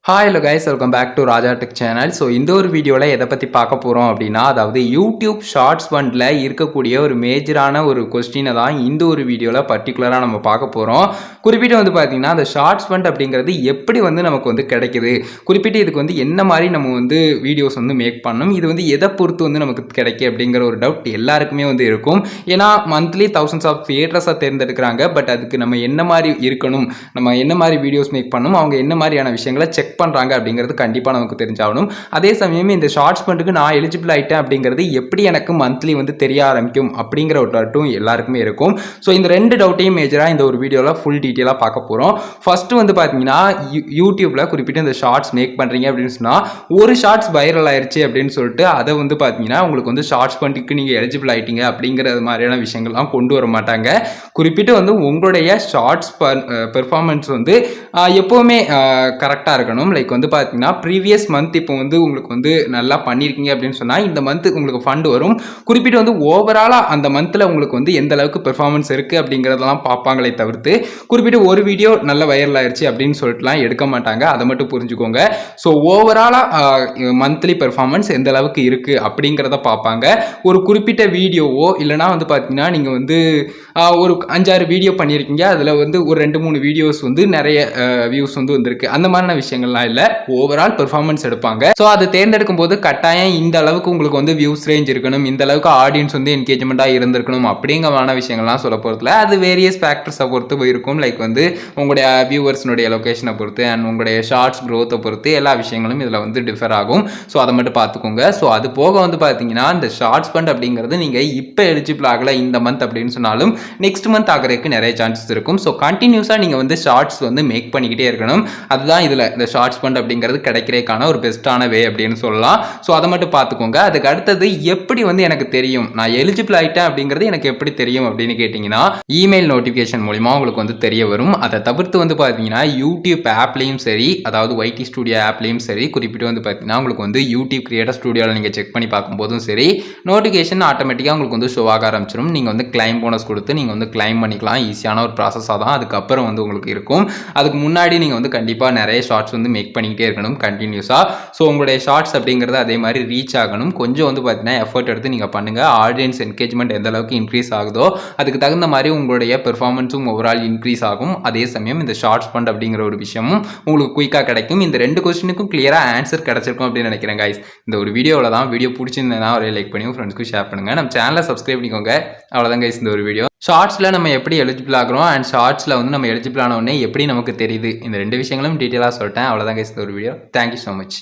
Hello guys, welcome back to Raja tech channel. So இந்த ஒரு வீடியோவில் எதை பற்றி பார்க்க போகிறோம் அப்படின்னா, அதாவது யூடியூப் ஷார்ட்ஸ் ஃபண்டில் இருக்கக்கூடிய ஒரு மேஜரான ஒரு கொஸ்டினை தான் இந்த ஒரு வீடியோவில் பர்டிகுலராக நம்ம பார்க்க போகிறோம். குறிப்பிட்டு வந்து பார்த்திங்கன்னா, அந்த ஷார்ட்ஸ் ஃபண்ட் அப்படிங்கிறது எப்படி வந்து நமக்கு வந்து கிடைக்குது, குறிப்பிட்டு இதுக்கு வந்து என்ன மாதிரி நம்ம வந்து வீடியோஸ் வந்து மேக் பண்ணணும், இது வந்து எதை பொறுத்து வந்து நமக்கு கிடைக்கும் அப்படிங்கிற ஒரு டவுட் எல்லாருக்குமே வந்து இருக்கும். ஏன்னா மந்த்லி தௌசண்ட்ஸ் ஆஃப் கிரியேட்டர்ஸாக தேர்ந்தெடுக்கிறாங்க. பட் அதுக்கு நம்ம என்ன மாதிரி இருக்கணும், நம்ம என்ன மாதிரி வீடியோஸ் மேக் பண்ணணும், அவங்க என்ன மாதிரியான விஷயங்களை செக் பண்ணுறாங்க அப்படிங்கிறது கண்டிப்பாக நமக்கு தெரிஞ்சாகணும். அதே சமயம் இந்த ஷார்ட்ஸ் ஃபண்டுக்கு நான் எலிஜிபிள் ஆகிட்டேன் அப்படிங்கிறது எப்படி எனக்கு மந்த்லி வந்து தெரிய ஆரம்பிக்கும் அப்படிங்கிற ஒரு டவுட்டும் எல்லாருக்குமே இருக்கும். ஸோ இந்த ரெண்டு டவுட்டையும் மேஜராக இந்த ஒரு வீடியோவில் ஃபுல் டீட்டெயிலாக பார்க்க போகிறோம். ஃபஸ்ட்டு வந்து பார்த்தீங்கன்னா, யூடியூப்பில் குறிப்பிட்டு இந்த ஷார்ட்ஸ் மேக் பண்ணுறீங்க அப்படின்னு சொன்னால், ஒரு ஷார்ட்ஸ் வைரல் ஆயிடுச்சு அப்படின்னு சொல்லிட்டு அதை வந்து பார்த்தீங்கன்னா உங்களுக்கு வந்து ஷார்ட்ஸ் ஃபண்டுக்கு நீங்கள் எலிஜிபிள் ஆகிட்டீங்க அப்படிங்கிற மாதிரியான விஷயங்கள்லாம் கொண்டு வர மாட்டாங்க. குறிப்பிட்டு வந்து உங்களுடைய ஷார்ட்ஸ் பெர்ஃபார்மன்ஸ் வந்து எப்போவுமே கரெக்டாக இருக்கணும். லைக் வந்து பார்த்தீங்கன்னா, ப்ரீவியஸ் மந்த் இப்போ வந்து உங்களுக்கு வந்து நல்லா பண்ணியிருக்கீங்க அப்படின்னு சொன்னால் இந்த மந்த் உங்களுக்கு ஃபண்ட் வரும். குறிப்பிட்டு வந்து ஓவராலாக அந்த மந்தில் உங்களுக்கு வந்து எந்த அளவுக்கு பெர்ஃபார்மன்ஸ் இருக்குது அப்படிங்கிறதெல்லாம் பார்ப்பாங்களே தவிர்த்து, குறிப்பிட்டு ஒரு வீடியோ நல்ல வைரல் ஆயிடுச்சு அப்படின்னு சொல்லிட்டுலாம் எடுக்க மாட்டாங்க. அதை மட்டும் புரிஞ்சுக்கோங்க. ஸோ ஓவராலாக மந்த்லி பெர்ஃபார்மன்ஸ் எந்த அளவுக்கு இருக்குது அப்படிங்கிறத பார்ப்பாங்க. ஒரு குறிப்பிட்ட வீடியோவோ இல்லைனா வந்து பார்த்தீங்கன்னா, நீங்கள் வந்து ஒரு 5-6 வீடியோ பண்ணியிருக்கீங்க, அதில் வந்து ஒரு 2-3 வீடியோஸ் வந்து நிறைய வியூஸ் வந்து வந்திருக்கு, அந்த மாதிரியான விஷயங்கள்லாம் இல்லை. ஓவரால் பெர்ஃபார்மன்ஸ் எடுப்பாங்க. ஸோ அதை தேர்ந்தெடுக்கும் போது கட்டாயம் இந்த அளவுக்கு உங்களுக்கு வந்து வியூஸ் ரேஞ்ச் இருக்கணும், இந்த அளவுக்கு ஆடியன்ஸ் வந்து என்கேஜ்மெண்ட்டாக இருந்திருக்கணும் அப்படிங்கிற விஷயங்கள்லாம் சொல்ல போகிறதுல அது வேரியஸ் ஃபேக்டர்ஸை பொறுத்து இருக்கும். லைக் வந்து உங்களுடைய வியூவர்ஸ்னுடைய லொக்கேஷனை பொறுத்து அண்ட் உங்களுடைய ஷார்ட்ஸ் க்ரோத்தை பொறுத்து எல்லா விஷயங்களும் இதில் வந்து டிஃபர் ஆகும். ஸோ அதை மட்டும் பார்த்துக்கோங்க. ஸோ அது போக வந்து பார்த்தீங்கன்னா, இந்த ஷார்ட்ஸ் ஃபண்ட் அப்படிங்கிறது நீங்கள் இப்போ எலிஜிபிள் ஆகலை இந்த மந்த் அப்படின்னு சொன்னாலும் நெக்ஸ்ட் மந்த் ஆகிறதுக்கு நிறைய சான்சஸ் இருக்கும். ஸோ கண்டினியூஸாக நீங்கள் வந்து ஷார்ட்ஸ் வந்து மேக் பண்ணிக்கிட்டே இருக்கணும். அதுதான் இதில் இந்த ஷார்ட்ஸ் ஃபண்ட் அப்படிங்கிறது கிடைக்கிறதுக்கான ஒரு பெஸ்ட்டான வே அப்படின்னு சொல்லலாம். ஸோ அதை மட்டும் பார்த்துக்கோங்க. அதுக்கு அடுத்தது எப்படி வந்து எனக்கு தெரியும், நான் எலிஜிபிள் ஆகிட்டேன் அப்படிங்கிறது எனக்கு எப்படி தெரியும் அப்படின்னு கேட்டிங்கன்னா, இமெயில் நோட்டிஃபிகேஷன் மூலிமா உங்களுக்கு வந்து தெரிய வரும். அதை தவிர்த்து வந்து பார்த்தீங்கன்னா, யூடியூப் ஆப்லேயும் சரி, அதாவது YT ஸ்டுடியோ ஆப்லேயும் சரி, குறிப்பிட்டு வந்து பார்த்தீங்கன்னா உங்களுக்கு வந்து யூடியூப் கிரியேட்டர் ஸ்டுடியோவில் நீங்கள் செக் பண்ணி பார்க்கும்போதும் சரி, நோட்டிஃபிகேஷன் ஆட்டோமேட்டிக்காக உங்களுக்கு வந்து ஷோ ஆக ஆரம்பிச்சிடும். நீங்கள் வந்து கிளைம் போனஸ் கொடுத்து நீங்கள் வந்து கிளைம் பண்ணிக்கலாம். ஈஸியான ஒரு ப்ராசஸாக தான் அதுக்கப்புறம் வந்து உங்களுக்கு இருக்கும். அதுக்கு முன்னாடி நீங்கள் வந்து கண்டிப்பாக நிறைய ஷார்ட்ஸ் வந்து மேக் பண்ணிக்கிட்டே இருக்கணும் கண்டினியூஸாக. ஸோ உங்களுடைய ஷார்ட்ஸ் அப்படிங்கிறது அதே மாதிரி ரீச் ஆகணும். கொஞ்சம் வந்து பார்த்தீங்கன்னா எஃபர்ட் எடுத்து நீங்கள் பண்ணுங்கள். ஆடியன்ஸ் என்கேஜ்மெண்ட் எந்த அளவுக்கு இன்க்ரீஸ் ஆகுதோ அதுக்கு தகுந்த மாதிரி உங்களுடைய பெர்ஃபார்மன்ஸும் ஓவரால் இன்க்ரீஸ் ஆகும். அதே சமயம் இந்த ஷார்ட்ஸ் ஃபண்ட் அப்படிங்கிற ஒரு விஷயமும் உங்களுக்கு குயிக்காக கிடைக்கும். இந்த ரெண்டு கொஸ்டினுக்கும் கிளியராக ஆன்சர் கிடைச்சிருக்கும் அப்படின்னு நினைக்கிறேன் கைஸ். இந்த ஒரு வீடியோவில் தான். வீடியோ பிடிச்சிருந்தேன்னா ஒரு லைக் பண்ணி ஃப்ரெண்ட்ஸ்க்கு ஷேர் பண்ணுங்கள். நம்ம சேனலை சப்ஸ்கிரைப் பண்ணிக்கோங்க. அவ்வளோதான் கைஸ் இந்த ஒரு வீடியோ. ஷார்ட்ஸில் நம்ம எப்படி எலிஜிபிள் ஆகிறோம் அண்ட் ஷார்ட்ஸில் வந்து நம்ம எலிஜிபிள் ஆன உடனே எப்படி நமக்கு தெரியுது, இந்த ரெண்டு விஷயங்களும் டீட்டெயிலாக சொல்லிட்டேன். அவ்வளோதான் கைஸ் இந்த ஒரு வீடியோ. Thank you so much.